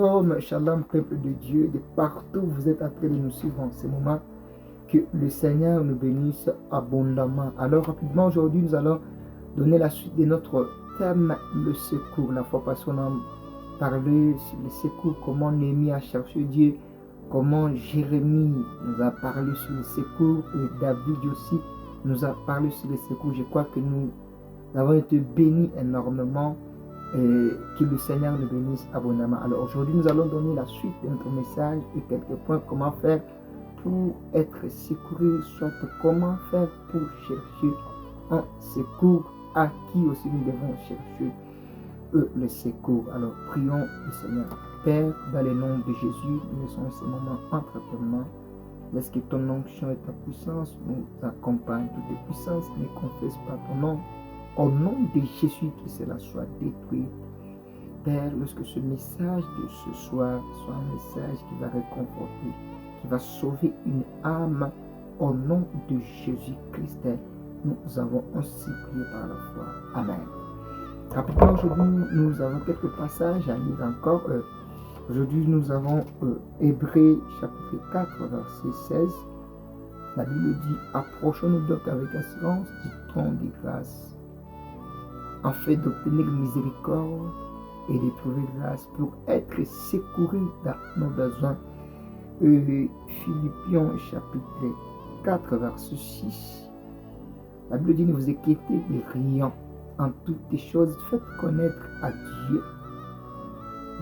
Shalom, peuple de Dieu, de partout vous êtes en train de nous suivre en ce moment. Que le Seigneur nous bénisse abondamment. Alors rapidement, aujourd'hui, nous allons donner la suite de notre thème, le secours. La fois passée, on a parlé sur le secours, comment Néhémie a cherché Dieu, comment Jérémie nous a parlé sur le secours, et David aussi nous a parlé sur le secours. Je crois que nous avons été bénis énormément. Et que le Seigneur nous bénisse abondamment. Alors aujourd'hui, nous allons donner la suite de notre message et quelques points comment faire pour être secouru, soit comment faire pour chercher un secours, à qui aussi nous devons chercher le secours. Alors prions le Seigneur. Père, dans le nom de Jésus, nous laissons ce moment entre tes mains. Laisse que ton onction et ta puissance nous accompagnent. Toutes les puissances qui ne confessent pas ton nom, au nom de Jésus, que cela soit détruit. Père, lorsque ce message de ce soir soit un message qui va réconforter, qui va sauver une âme, au nom de Jésus-Christ, nous avons ainsi prié par la foi. Amen. Rapidement, aujourd'hui, nous avons quelques passages à lire encore. Aujourd'hui, nous avons Hébreux chapitre 4, verset 16. La Bible dit, approchons-nous donc avec assurance du trône de grâce, en fait d'obtenir miséricorde et de trouver grâce pour être secouru dans nos besoins. Philippiens chapitre 4 verset 6. La Bible dit, ne vous inquiétez de rien, en toutes choses faites connaître à Dieu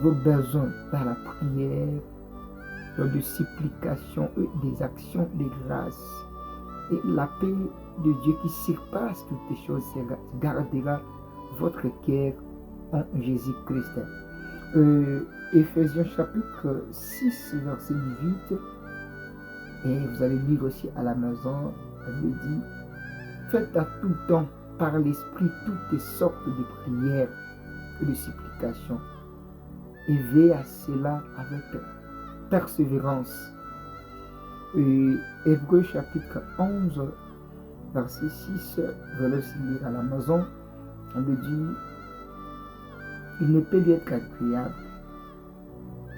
vos besoins par la prière, de supplication et des actions de grâce. Et la paix de Dieu qui surpasse toutes les choses gardera votre cœur en Jésus-Christ. Éphésiens chapitre 6 verset 18, et vous allez lire aussi à la maison. La Bible dit, faites à tout temps par l'Esprit toutes sortes de prières et de supplications, et veillez à cela avec persévérance. Hébreux chapitre 11 verset 6, vous allez aussi lire à la maison. On me dit, il ne peut lui être agréable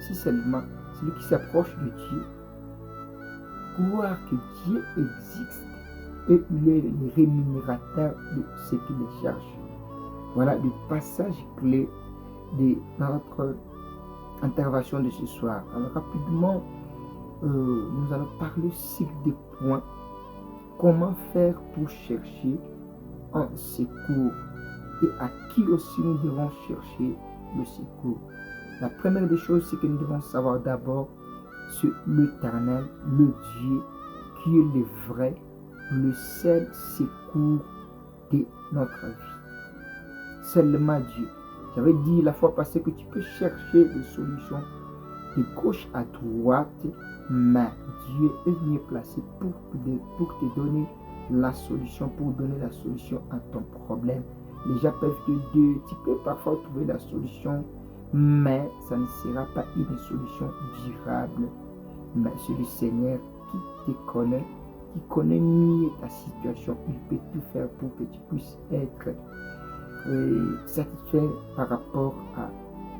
si seulement celui qui s'approche de Dieu croire que Dieu existe et il est le rémunérateur de ceux qui le cherchent. Voilà le passage clé de notre intervention de ce soir. Alors rapidement, nous allons parler sur des points. Comment faire pour chercher un secours et à qui aussi nous devons chercher le secours. La première des choses, c'est que nous devons savoir d'abord c'est l'Éternel, le Dieu qui est le vrai, le seul secours de notre vie. Seulement Dieu. J'avais dit la fois passée que tu peux chercher des solutions de gauche à droite, mais Dieu est mieux placé pour te donner la solution, pour donner la solution à ton problème. Les gens peuvent te dire, tu peux parfois trouver la solution, mais ça ne sera pas une solution durable. Mais c'est le Seigneur qui te connaît, qui connaît mieux ta situation. Il peut tout faire pour que tu puisses être satisfait par rapport à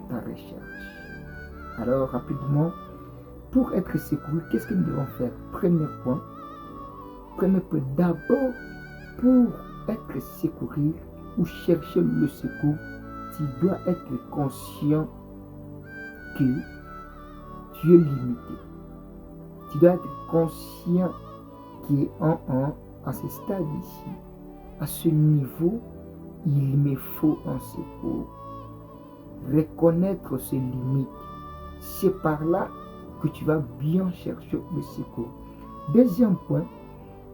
ta recherche. Alors rapidement, pour être secouru, qu'est-ce que nous devons faire? Premier point, d'abord, pour être secouru ou chercher le secours, tu dois être conscient que tu es limité. Tu dois être conscient qu'à ce stade ici, à ce niveau, il me faut un secours. Reconnaître ses limites, c'est par là que tu vas bien chercher le secours. Deuxième point,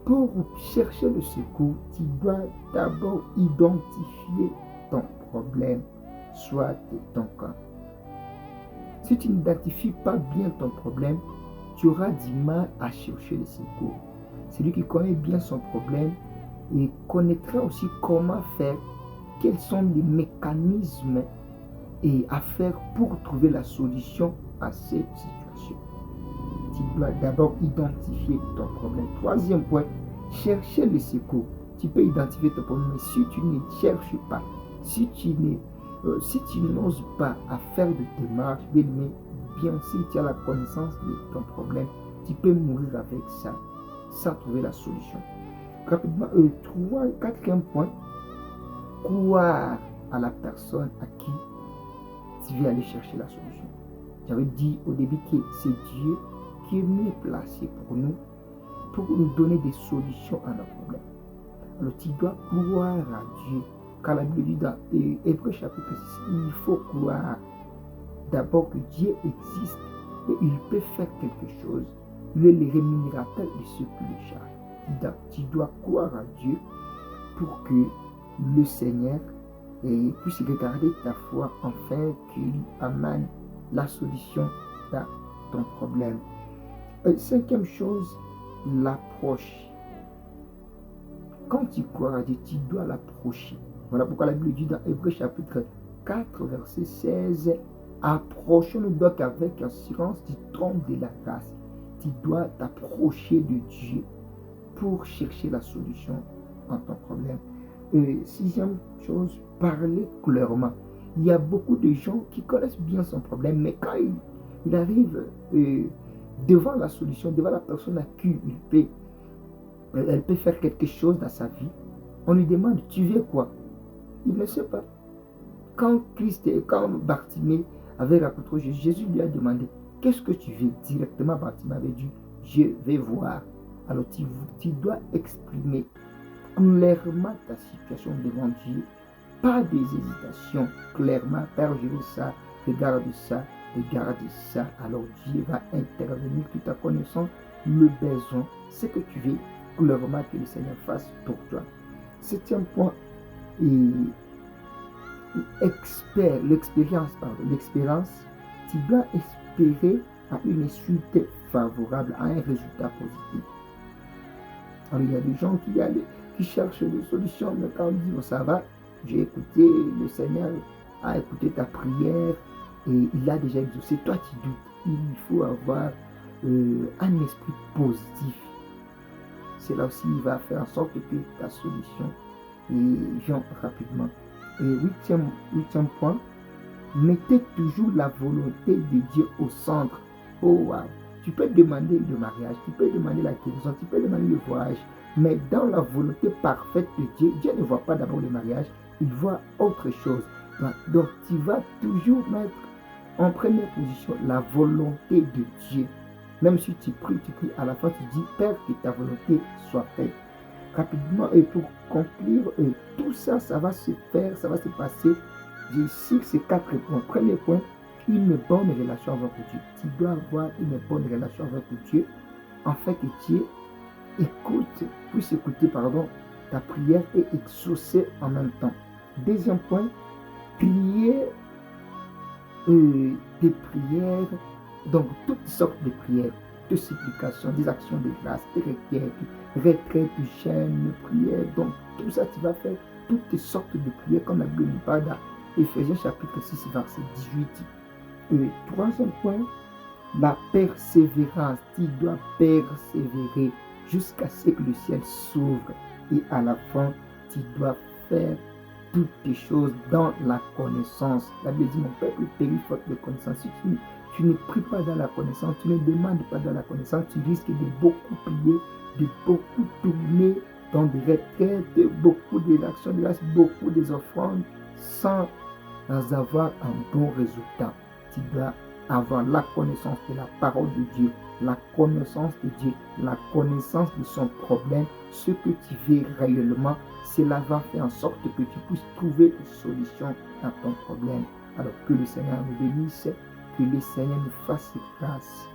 pour chercher le secours, tu dois d'abord identifier ton problème, soit ton cas. Si tu n'identifies pas bien ton problème, tu auras du mal à chercher le secours. Celui qui connaît bien son problème, il connaîtra aussi comment faire, quels sont les mécanismes à faire pour trouver la solution à cette situation. Tu dois d'abord identifier ton problème. Troisième point, chercher le secours. Tu peux identifier ton problème, mais si tu ne cherches pas, si tu n'oses pas à faire de démarches, bien, si tu as la connaissance de ton problème, tu peux mourir avec ça, sans trouver la solution. Rapidement, quatrième point, croire à la personne à qui tu veux aller chercher la solution. J'avais dit au début que c'est Dieu qui est mieux placé pour nous donner des solutions à nos problèmes. Alors tu dois croire à Dieu. Car la Bible dit dans Hébreux chapitre 6, il faut croire d'abord que Dieu existe et il peut faire quelque chose. Il est le rémunérateur de ceux qui le cherchent. Tu dois croire à Dieu pour que le Seigneur puisse regarder ta foi afin qu'il amène la solution à ton problème. Cinquième chose, l'approche. Quand tu crois à Dieu, tu dois l'approcher. Voilà pourquoi la Bible dit dans Hébreux chapitre 4, verset 16, approchons-nous donc avec assurance du trône de la grâce. Tu dois t'approcher de Dieu pour chercher la solution à ton problème. Sixième chose, parler clairement. Il y a beaucoup de gens qui connaissent bien son problème, mais quand il arrive devant la solution, devant la personne à qui elle peut faire quelque chose dans sa vie, on lui demande, tu veux quoi? Il ne sait pas. Quand Bartimée avait rencontré Jésus, Jésus lui a demandé, qu'est-ce que tu veux? Directement, Bartimée avait dit, je vais voir. Alors tu dois exprimer clairement ta situation devant Dieu. Pas des hésitations, clairement, Père, je veux ça, regarde ça, regarde ça. Alors Dieu va intervenir tout en connaissant le besoin, ce que tu veux clairement que le Seigneur fasse pour toi. Septième point, l'expérience, tu dois espérer à une suite favorable, à un résultat positif. Alors, il y a des gens qui cherchent des solutions, mais quand on dit, oh, ça va, j'ai écouté, le Seigneur a écouté ta prière et il a déjà exaucé. Toi, tu doutes. Il faut avoir un esprit positif. C'est là aussi, il va faire en sorte que ta solution vient rapidement. Et huitième point, mettez toujours la volonté de Dieu au centre. Oh wow! Tu peux demander le mariage, tu peux demander la guérison, tu peux demander le voyage, mais dans la volonté parfaite de Dieu, Dieu ne voit pas d'abord le mariage, il voit autre chose. Donc tu vas toujours mettre en première position la volonté de Dieu. Même si tu pries, à la fin tu dis, Père, que ta volonté soit faite. Rapidement, et pour conclure, tout ça, ça va se faire, ça va se passer. J'ai ici ces 4 points. Premier point, une bonne relation avec Dieu. Tu dois avoir une bonne relation avec Dieu, afin que Dieu puisse écouter ta prière et exaucer en même temps. Deuxième point, prier des prières, donc toutes sortes de prières, de supplications, des actions de grâce, des requêtes, retraites, chaînes, prières. Donc tout ça, tu vas faire toutes sortes de prières comme la Bible nous parle dans Éphésiens chapitre 6, verset 18. Troisième point, la persévérance. Tu dois persévérer jusqu'à ce que le ciel s'ouvre. Et à la fin, tu dois faire toutes les choses dans la connaissance. La Bible dit, mon peuple périt faute de connaissance. Si tu ne pries pas dans la connaissance, tu ne demandes pas dans la connaissance, tu risques de beaucoup prier, de beaucoup tourner dans des retraites, beaucoup d'actions de grâce, beaucoup des offrandes, sans avoir un bon résultat. Tu dois avoir la connaissance de la parole de Dieu, la connaissance de Dieu, la connaissance de son problème, ce que tu veux réellement. Cela va faire en sorte que tu puisses trouver une solution à ton problème. Alors que le Seigneur nous bénisse, que le Seigneur nous fasse grâce.